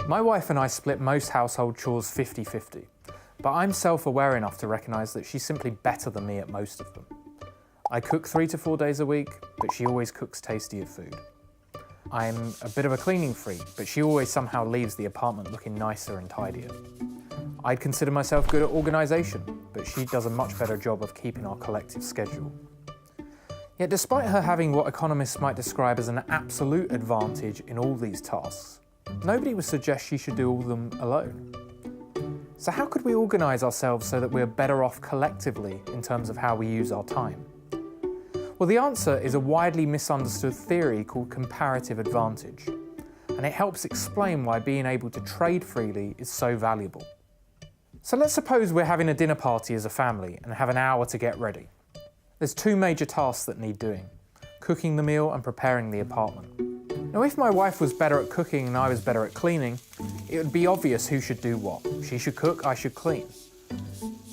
My wife and I split most household chores 50-50, but I'm self-aware enough to recognise that she's simply better than me at most of them. I cook 3 to 4 days a week, but she always cooks tastier food. I'm a bit of a cleaning freak, but she always somehow leaves the apartment looking nicer and tidier. I'd consider myself good at organisation, but she does a much better job of keeping our collective schedule. Yet despite her having what economists might describe as an absolute advantage in all these tasks, nobody would suggest she should do all of them alone. So how could we organise ourselves so that we're better off collectively in terms of how we use our time? Well, the answer is a widely misunderstood theory called comparative advantage, and it helps explain why being able to trade freely is so valuable. So let's suppose we're having a dinner party as a family and have an hour to get ready. There's 2 major tasks that need doing: cooking the meal and preparing the apartment. Now, if my wife was better at cooking and I was better at cleaning, it would be obvious who should do what. She should cook, I should clean.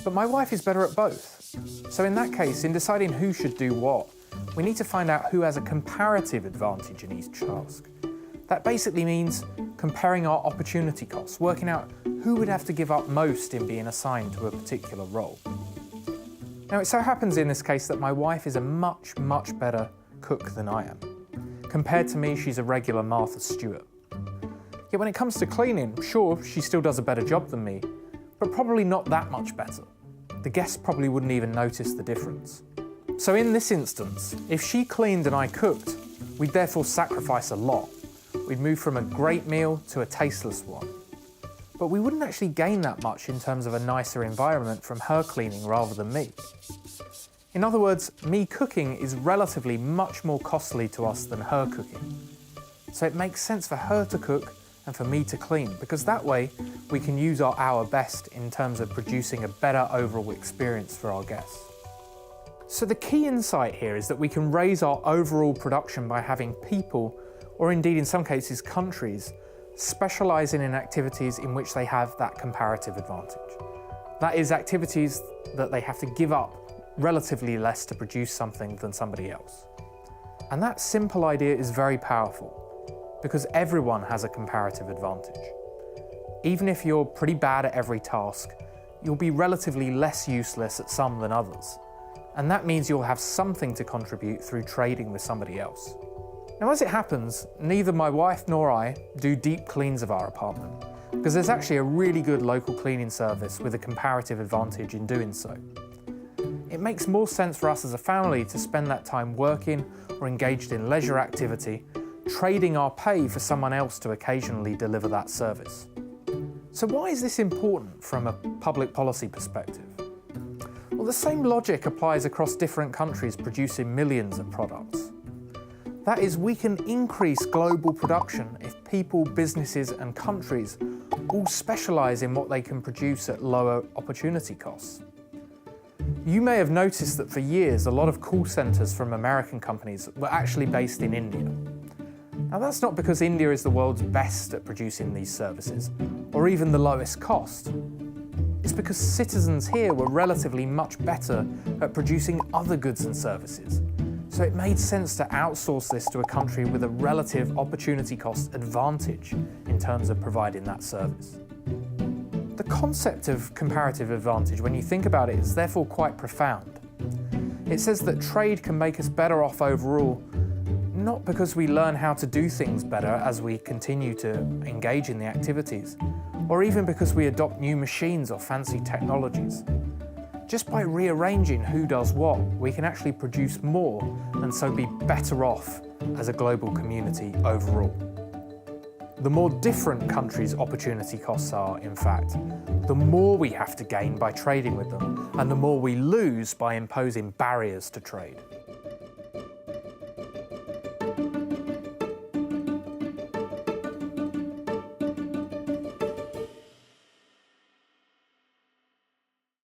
But my wife is better at both. So in that case, in deciding who should do what, we need to find out who has a comparative advantage in each task. That basically means comparing our opportunity costs, working out who would have to give up most in being assigned to a particular role. Now, it so happens in this case that my wife is a much better cook than I am. Compared to me, she's a regular Martha Stewart. Yet when it comes to cleaning, sure, she still does a better job than me, but probably not that much better. The guests probably wouldn't even notice the difference. So in this instance, if she cleaned and I cooked, we'd therefore sacrifice a lot. We'd move from a great meal to a tasteless one. But we wouldn't actually gain that much in terms of a nicer environment from her cleaning rather than me. In other words, me cooking is relatively much more costly to us than her cooking. So it makes sense for her to cook and for me to clean, because that way we can use our hour best in terms of producing a better overall experience for our guests. So the key insight here is that we can raise our overall production by having people, or indeed in some cases countries, specialising in activities in which they have that comparative advantage. That is, activities that they have to give up relatively less to produce something than somebody else. And that simple idea is very powerful, because everyone has a comparative advantage. Even if you're pretty bad at every task, you'll be relatively less useless at some than others. And that means you'll have something to contribute through trading with somebody else. Now, as it happens, neither my wife nor I do deep cleans of our apartment, because there's actually a really good local cleaning service with a comparative advantage in doing so. It makes more sense for us as a family to spend that time working or engaged in leisure activity, trading our pay for someone else to occasionally deliver that service. So why is this important from a public policy perspective? Well, the same logic applies across different countries producing millions of products. That is, we can increase global production if people, businesses and countries all specialise in what they can produce at lower opportunity costs. You may have noticed that for years a lot of call centres from American companies were actually based in India. Now, that's not because India is the world's best at producing these services, or even the lowest cost. It's because citizens here were relatively much better at producing other goods and services. So it made sense to outsource this to a country with a relative opportunity cost advantage in terms of providing that service. The concept of comparative advantage, when you think about it, is therefore quite profound. It says that trade can make us better off overall, not because we learn how to do things better as we continue to engage in the activities, or even because we adopt new machines or fancy technologies. Just by rearranging who does what, we can actually produce more and so be better off as a global community overall. The more different countries' opportunity costs are, in fact, the more we have to gain by trading with them, and the more we lose by imposing barriers to trade.